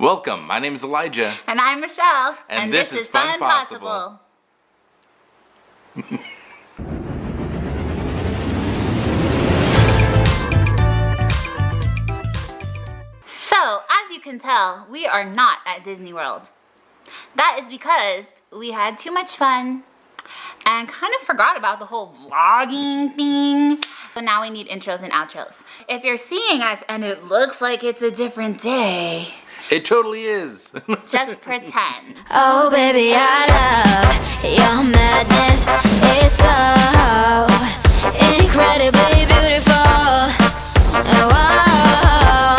Welcome, my name is Elijah. And I'm Michelle. And this is FunPossible. So, as you can tell, we are not at Disney World. That is because we had too much fun and kind of forgot about the whole vlogging thing. So now we need intros and outros. If you're seeing us and it looks like it's a different day, it totally is. just pretend. Oh baby, I love your madness. It's so incredibly beautiful. Whoa,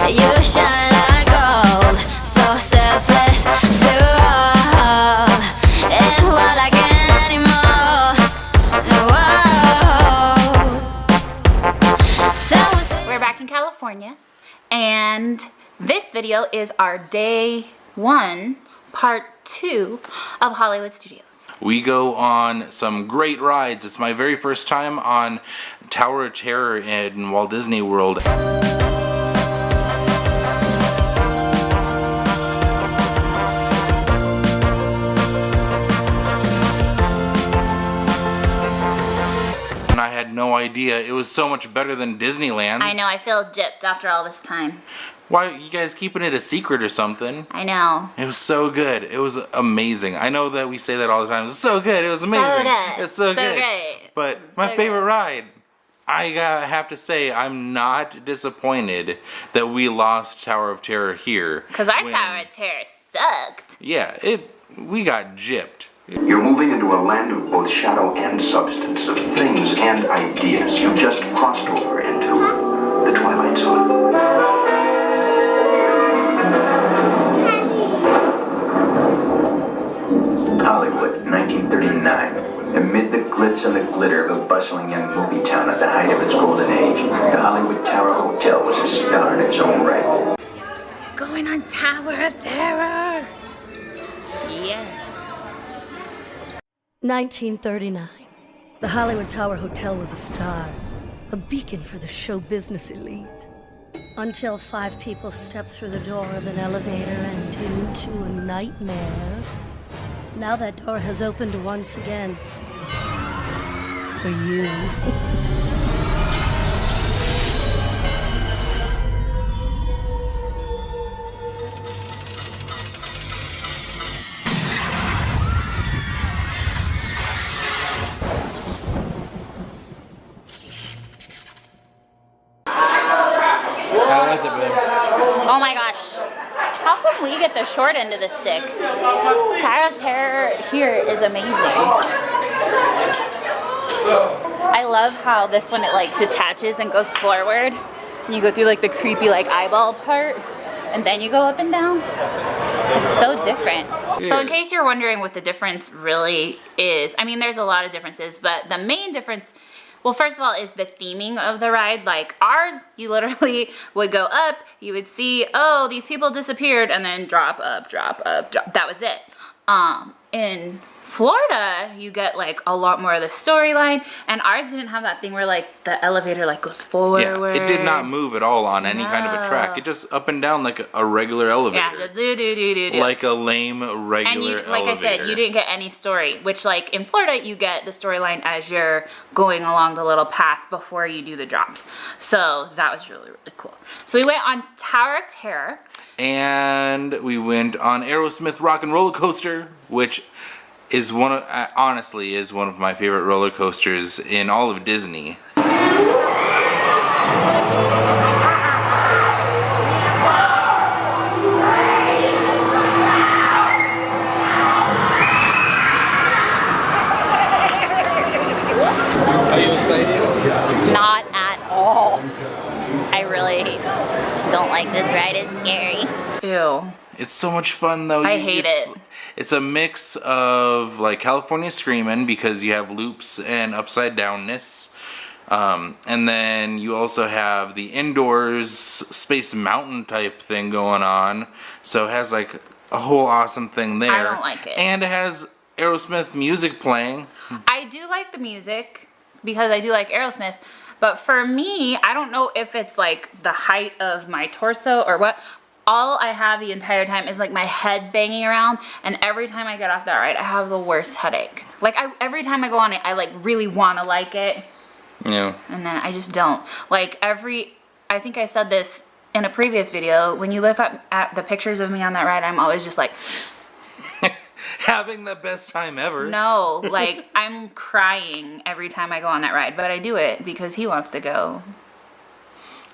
you shine like gold, so selfless to all. And while I can't anymore, whoa. We're back in California, and this video is our day 1, part 2 of Hollywood Studios. We go on some great rides. It's my very first time on Tower of Terror in Walt Disney World. And I had no idea. It was so much better than Disneyland's. I know, I feel gypped after all this time. Why are you guys keeping it a secret or something? I know. It was so good. It was amazing. I know that we say that all the time. It's so good. It was amazing. So good. It's so good. Great. But So my favorite good. ride. I have to say, I'm not disappointed that we lost Tower of Terror here. Because our Tower of Terror sucked. Yeah, we got gypped. You're moving into a land of both shadow and substance, of things and ideas. You just crossed over into the Twilight Zone. Hollywood, 1939. Amid the glitz and the glitter of a bustling young movie town at the height of its golden age, the Hollywood Tower Hotel was a star in its own right. Going on Tower of Terror. Yes. 1939. The Hollywood Tower Hotel was a star, a beacon for the show business elite. Until 5 people stepped through the door of an elevator and into a nightmare. Now that door has opened once again. For you. How was it, babe? Oh my gosh. How come we get the short end of the stick? Tower of Terror here is amazing. I love how this one, it like detaches and goes forward. And you go through like the creepy like eyeball part, and then you go up and down. It's so different. So in case you're wondering what the difference really is, I mean there's a lot of differences, but the main difference, well, first of all, is the theming of the ride. Like ours, you literally would go up, you would see, oh, these people disappeared, and then drop up, drop up, drop. That was it. In Florida, you get like a lot more of the storyline, and ours didn't have that thing where like the elevator like goes forward. Yeah, it did not move at all on any kind of a track. It just up and down like a regular elevator. Yeah, just do. Like a lame regular and you, like elevator. I said, you didn't get any story, which like in Florida, you get the storyline as you're going along the little path before you do the drops. So that was really, really cool. So we went on Tower of Terror. And we went on Aerosmith Rockin Rollercoaster, which is honestly is one of my favorite roller coasters in all of Disney. Are you excited? Not at all. I really don't like this ride. It's scary. Ew. It's so much fun though. I hate it. It's a mix of like California Screamin' because you have loops and upside downness. And then you also have the indoors Space Mountain type thing going on. So it has like a whole awesome thing there. I don't like it. And it has Aerosmith music playing. I do like the music because I do like Aerosmith. But for me, I don't know if it's like the height of my torso or what. all I have the entire time is like my head banging around, and every time I get off that ride I have the worst headache. Like every time I go on it I like really want to like it. Yeah. And then I just don't. Like I think I said this in a previous video, when you look up at the pictures of me on that ride, I'm always just like having the best time ever. no, like I'm crying every time I go on that ride, but I do it because he wants to go.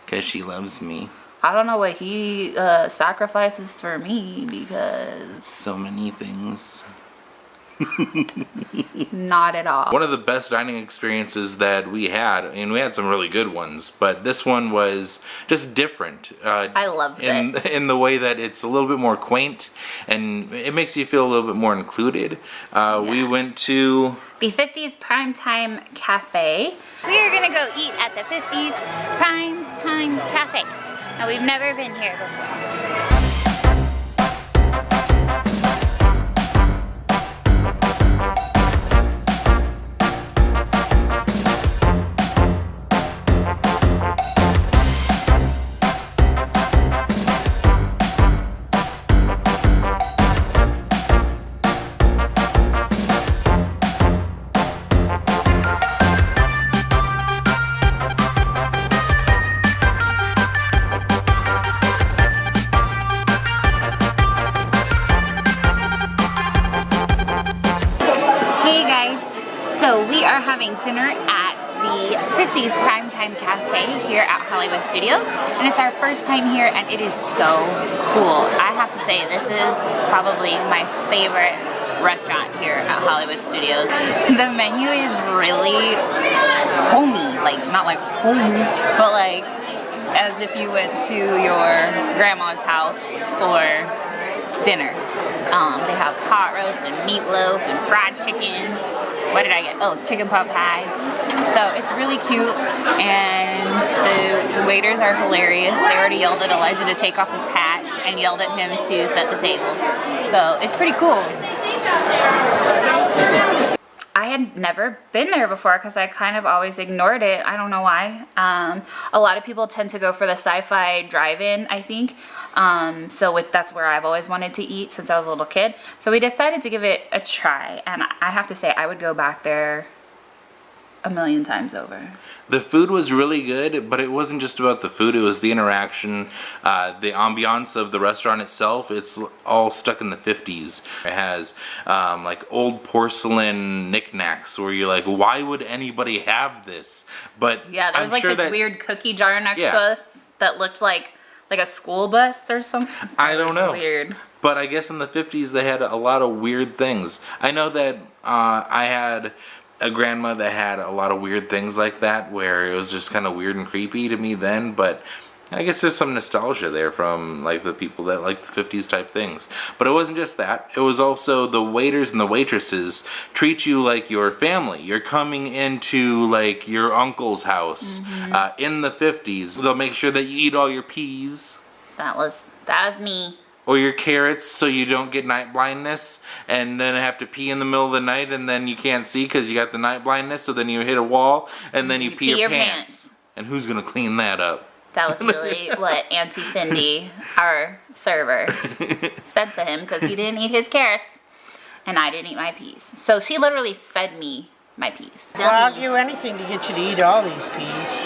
Because she loves me. I don't know what he sacrifices for me, because So many things. not at all. One of the best dining experiences that we had, and we had some really good ones, but this one was just different. I loved it. In the way that it's a little bit more quaint, and it makes you feel a little bit more included. We went to the 50s Primetime Cafe. We are gonna go eat at the 50s Primetime Cafe. Now, we've never been here before. So we are having dinner at the 50s Primetime Cafe here at Hollywood Studios, and it's our first time here, and it is so cool. I have to say, this is probably my favorite restaurant here at Hollywood Studios. The menu is really homey, like not like homey, but like as if you went to your grandma's house for dinner. They have pot roast and meatloaf and fried chicken. What did I get? Oh, chicken pot pie. So it's really cute, and the waiters are hilarious. They already yelled at Elijah to take off his hat and yelled at him to set the table. So it's pretty cool. I had never been there before because I kind of always ignored it. I don't know why. A lot of people tend to go for the sci-fi drive-in, I think. That's where I've always wanted to eat since I was a little kid. So we decided to give it a try, and I have to say I would go back there a million times over. The food was really good, but it wasn't just about the food. It was the interaction, the ambiance of the restaurant itself. It's all stuck in the 50s. It has like old porcelain knickknacks where you're like, why would anybody have this? But yeah, there was like this weird cookie jar next to us that looked like a school bus or something. I don't know. Weird. But I guess in the 50s they had a lot of weird things. I know that I had a grandma that had a lot of weird things like that, where it was just kind of weird and creepy to me then, but I guess there's some nostalgia there from like the people that like the 50s type things. But it wasn't just that. It was also the waiters and the waitresses treat you like your family. You're coming into like your uncle's house in the 50s. They'll make sure that you eat all your peas. That was me. Or your carrots, so you don't get night blindness, and then have to pee in the middle of the night, and then you can't see because you got the night blindness, so then you hit a wall, and then you pee your pants. And who's gonna clean that up? That was really what Auntie Cindy, our server, said to him, because he didn't eat his carrots, and I didn't eat my peas. So she literally fed me my peas. Well, I'll do anything to get you to eat all these peas.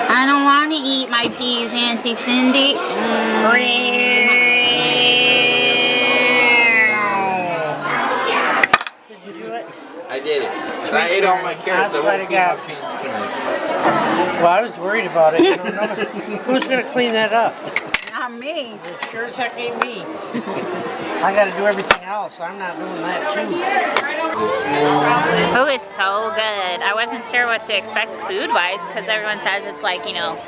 I don't want to eat my peas, Auntie Cindy. I did it. I ate all my carrots. I won't pee my pants tonight. Well, I was worried about it. I don't know. Who's going to clean that up? Not me. It sure as heck ain't me. I got to do everything else. I'm not doing that too. Food is so good. I wasn't sure what to expect food-wise because everyone says it's like, you know,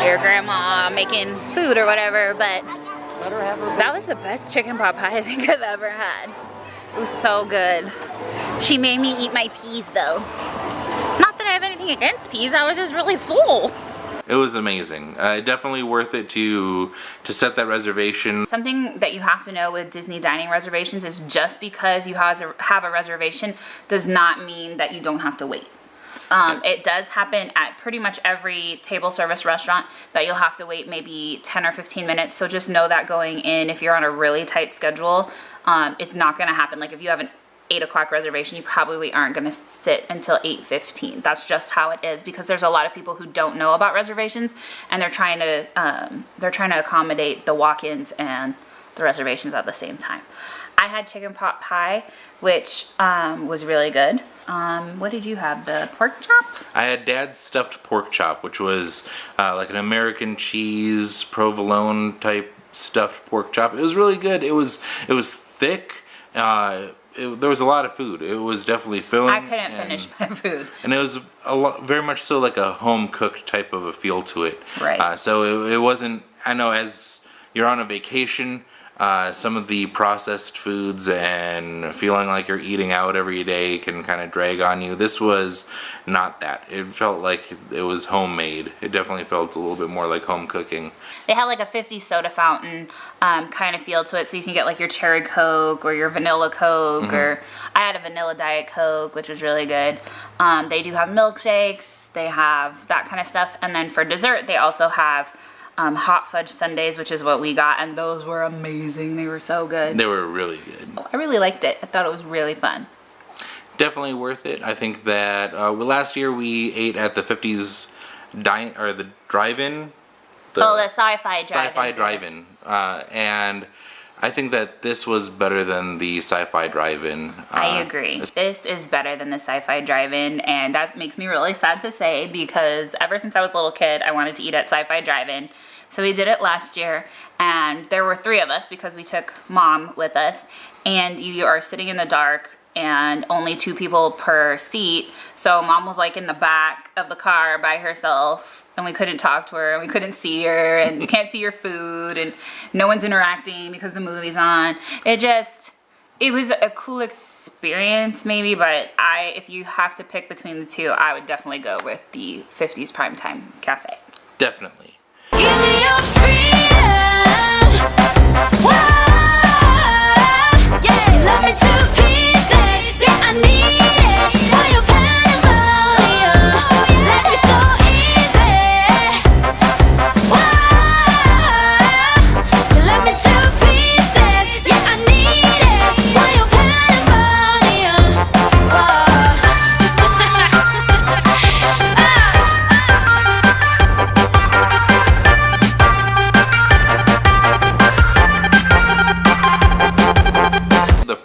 your grandma making food or whatever, but that was the best chicken pot pie I think I've ever had. It was so good. She made me eat my peas though. Not that I have anything against peas, I was just really full. It was amazing. Definitely worth it to set that reservation. Something that you have to know with Disney dining reservations is just because you have a reservation does not mean that you don't have to wait. It does happen at pretty much every table service restaurant that you'll have to wait maybe 10 or 15 minutes. So just know that going in, if you're on a really tight schedule, it's not going to happen. Like if you have an 8 o'clock reservation, you probably aren't going to sit until 8:15. That's just how it is, because there's a lot of people who don't know about reservations, and they're trying to accommodate the walk-ins and the reservations at the same time. I had chicken pot pie, which was really good. What did you have? The pork chop? I had Dad's stuffed pork chop, which was like an American cheese provolone type stuffed pork chop. It was really good. It was thick. There was a lot of food. It was definitely filling. I couldn't finish my food. And it was very much so like a home cooked type of a feel to it. Right. So it wasn't. I know as you're on a vacation, some of the processed foods and feeling like you're eating out every day can kind of drag on you. This was not that. It felt like it was homemade. It definitely felt a little bit more like home cooking. They had like a 50 soda fountain kind of feel to it, so you can get like your cherry Coke or your vanilla Coke, or I had a vanilla Diet Coke, which was really good. They do have milkshakes. They have that kind of stuff. And then for dessert, they also have hot fudge sundaes, which is what we got, and those were amazing. They were so good. They were really good. I really liked it. I thought it was really fun. Definitely worth it. I think that last year we ate at the 50s the drive-in. The sci-fi drive-in. Sci-fi drive-in. And I think that this was better than the sci-fi drive-in. I agree. This is better than the sci-fi drive-in, and that makes me really sad to say, because ever since I was a little kid, I wanted to eat at sci-fi drive-in. So we did it last year, and there were 3 of us because we took Mom with us, and you are sitting in the dark and only 2 people per seat. So Mom was like in the back of the car by herself, and we couldn't talk to her, and we couldn't see her, and you can't see your food, and no one's interacting because the movie's on. It was a cool experience maybe, but if you have to pick between the 2, I would definitely go with the 50s Primetime Cafe. Definitely. Give me your freedom. Whoa, yeah, you love me to pieces. Yeah, I need it. While you're pandemonium, life is so easy. Whoa, you love me to pieces. Yeah, I need it. While you're pandemonium. Whoa.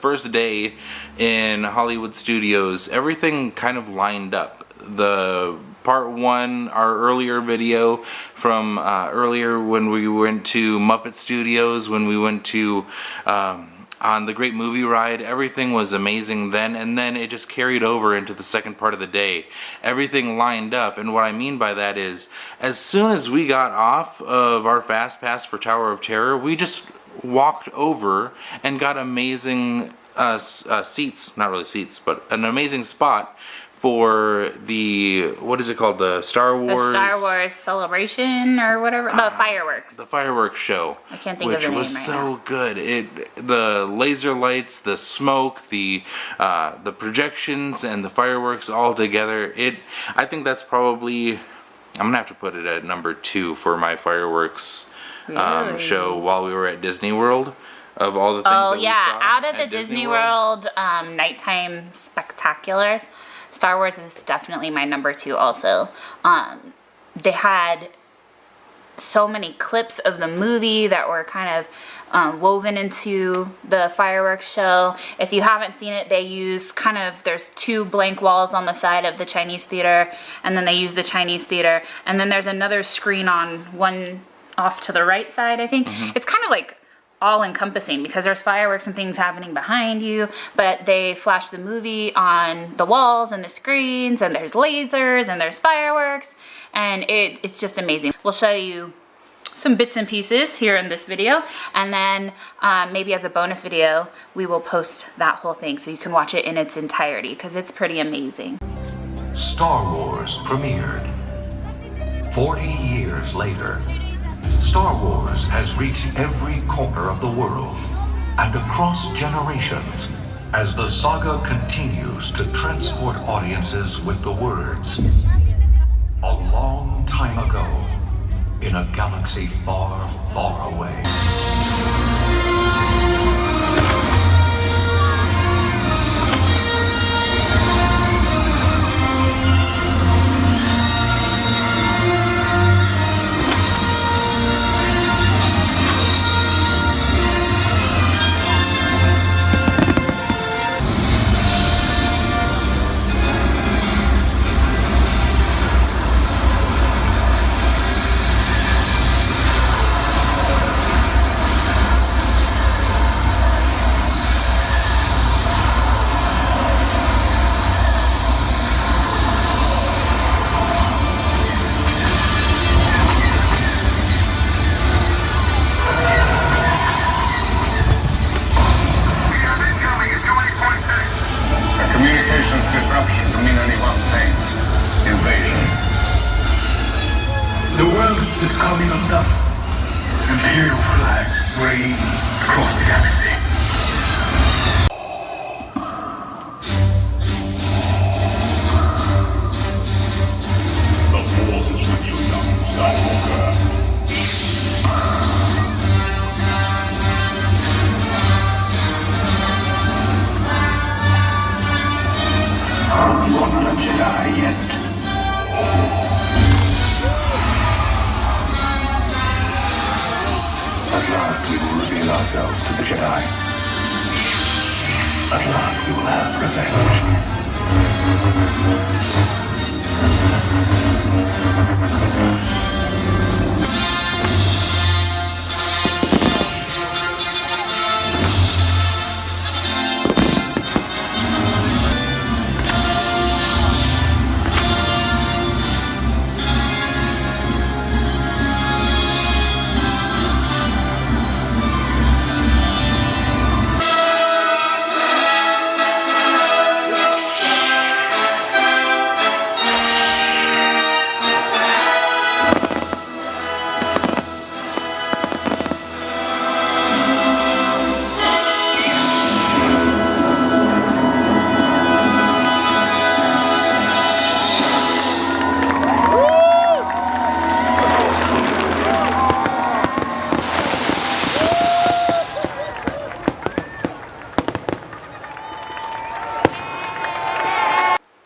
First day in Hollywood Studios, everything kind of lined up. The part 1, our earlier video from earlier when we went to Muppet Studios, when we went to on the Great Movie Ride, everything was amazing then, and then it just carried over into the second part of the day. Everything lined up, and what I mean by that is, as soon as we got off of our Fast Pass for Tower of Terror, we just walked over and got amazing seats, not really seats, but an amazing spot for the, what is it called, the Star Wars? The Star Wars celebration or whatever, the fireworks. The fireworks show. I can't think of the name which was so good. The laser lights, the smoke, the projections, and the fireworks all together. I think that's probably, I'm gonna have to put it at number 2 for my fireworks show while we were at Disney World. Of all the things that we saw out of the Disney World nighttime spectaculars, Star Wars is definitely my number 2 also. They had so many clips of the movie that were kind of woven into the fireworks show. If you haven't seen it, they use there's 2 blank walls on the side of the Chinese theater, and then they use the Chinese theater, and then there's another screen on one off to the right side, I think. It's kind of like all encompassing because there's fireworks and things happening behind you, but they flash the movie on the walls and the screens, and there's lasers and there's fireworks, and it's just amazing. We'll show you some bits and pieces here in this video, and then maybe as a bonus video we will post that whole thing so you can watch it in its entirety because it's pretty amazing. Star Wars premiered. 40 years later, Star Wars has reached every corner of the world and across generations. as the saga continues to transport audiences with the words, "A long time ago, in a galaxy far, far away." Communications disruption can mean only one thing. Invasion. The world is coming undone. Imperial flags wave across the galaxy. The Force is with you, young Skywalker. You are not a Jedi yet. At last we will reveal ourselves to the Jedi. At last we will have revenge.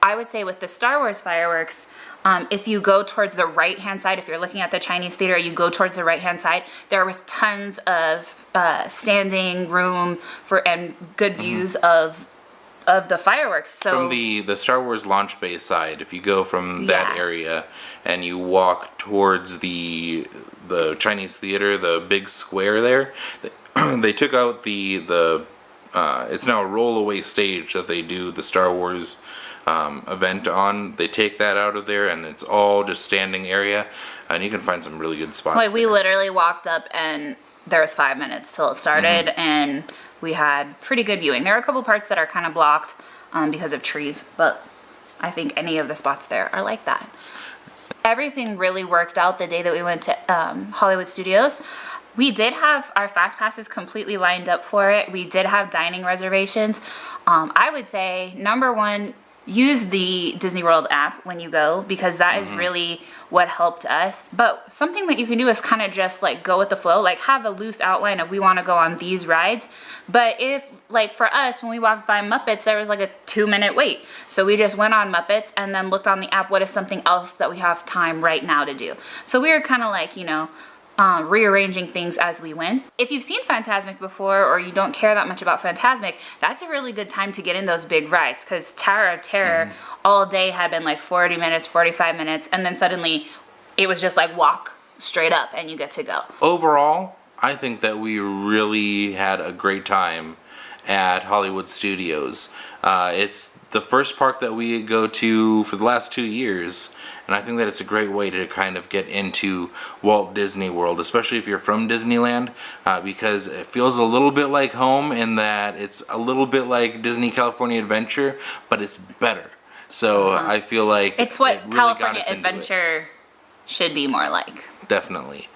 I would say with the Star Wars fireworks, if you go towards the right hand side, if you're looking at the Chinese theater, you go towards the right hand side, there was tons of standing room for and good views of the fireworks. So From the Star Wars launch bay side, if you go from that Yeah. area and you walk towards the Chinese theater, the big square there, they took out the it's now a rollaway stage that they do the Star Wars event on. They take that out of there and it's all just standing area, and you can find some really good spots. like we there. literally walked up and there was 5 minutes till it started, and we had pretty good viewing. There are a couple parts that are kind of blocked because of trees, but I think any of the spots there are like that. Everything really worked out the day that we went to Hollywood Studios. We did have our fast passes completely lined up for it. We did have dining reservations. I would say number one, use the Disney World app when you go, because that is really what helped us. But something that you can do is kind of just like go with the flow, like have a loose outline of we want to go on these rides. But if like for us, when we walked by Muppets, there was like a 2-minute wait. So we just went on Muppets and then looked on the app, what is something else that we have time right now to do. So we were kind of like, you know, rearranging things as we went. If you've seen Fantasmic before, or you don't care that much about Fantasmic, that's a really good time to get in those big rides, because Tower of Terror all day had been like 40 minutes, 45 minutes, and then suddenly it was just like walk straight up and you get to go. Overall, I think that we really had a great time at Hollywood Studios. It's the first park that we go to for the last 2 years, and I think that it's a great way to kind of get into Walt Disney World, especially if you're from Disneyland, because it feels a little bit like home in that it's a little bit like Disney California Adventure, but it's better. So I feel like It's what it really got California us into it. Adventure should be more like. Definitely.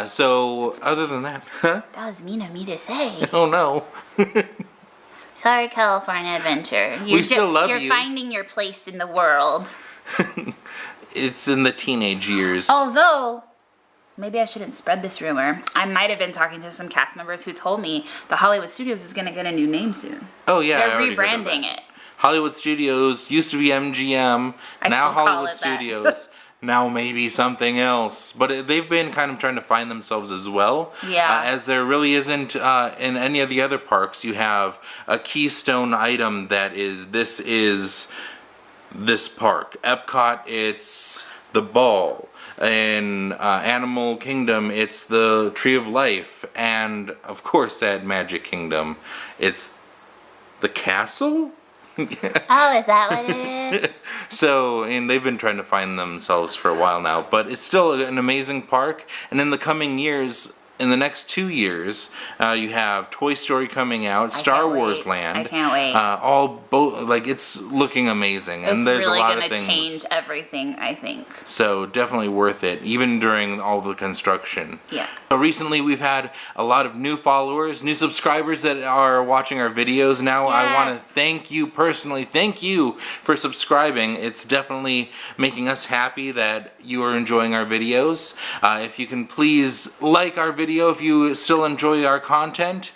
So other than that, That was mean of me to say. oh no. Sorry, California Adventure. We still love You're you. finding your place in the world. It's in the teenage years. Although, maybe I shouldn't spread this rumor. I might have been talking to some cast members who told me the Hollywood Studios is going to get a new name soon. Oh yeah, I They're already heard of rebranding that. it. Hollywood Studios used to be MGM, I now still call Hollywood it that. Studios, now maybe something else. But they've been kind of trying to find themselves as well. Yeah. As there really isn't in any of the other parks, you have a keystone item that is this park. Epcot, it's the ball. In Animal Kingdom, it's the Tree of Life. And of course at Magic Kingdom, it's the castle? Oh, is that what it is? So, and they've been trying to find themselves for a while now, but it's still an amazing park. And in the coming years, in the next 2 years, you have Toy Story coming out, Star can't Wars wait. Land. I can't wait. Like it's looking amazing, and It's there's really a lot going of to things. change everything, I think. So definitely worth it, even during all the construction. Yeah. So recently we've had a lot of new followers, new subscribers that are watching our videos now. I want to Yes. thank you personally. Thank you for subscribing. It's definitely making us happy that you are enjoying our videos. If you can please like our video if you still enjoy our content.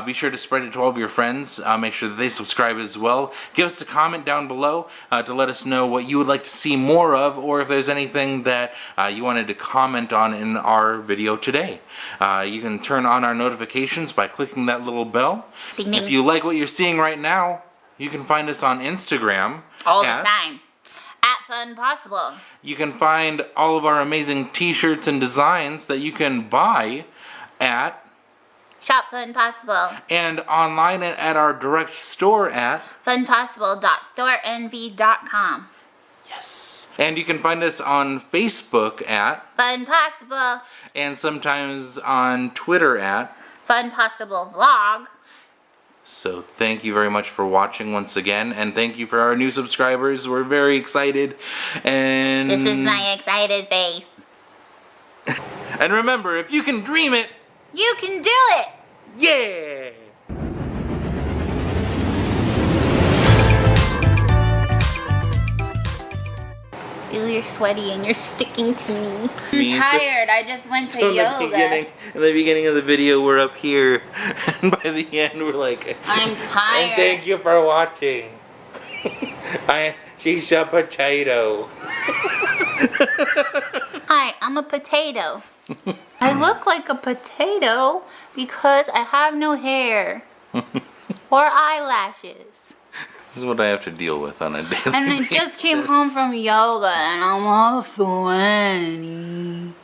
Be sure to spread it to all of your friends. Make sure that they subscribe as well. Give us a comment down below to let us know what you would like to see more of, or if there's anything that you wanted to comment on in our video today. You can turn on our notifications by clicking that little bell. Ding, ding. If you like what you're seeing right now, you can find us on Instagram. All the at- time. At FunPossible. You can find all of our amazing t-shirts and designs that you can buy at Shop FunPossible. and online at our direct store at FunPossible.storeenvy.com. yes. And you can find us on Facebook at FunPossible. and sometimes on Twitter at. FunPossible Vlog. So thank you very much for watching once again, and thank you for our new subscribers. We're very excited. And This is my excited face. and remember, if you can dream it, You can do it! yeah. Ew, you're sweaty and you're sticking to me. Me, I'm so- tired. I just went to So yoga. in the beginning of the video, we're up here, and by the end, we're like, I'm tired. and thank you for watching. She's a potato. Hi, I'm a potato. I look like a potato because I have no hair or eyelashes. This is what I have to deal with on a daily And I basis. just came home from yoga and I'm all sweaty.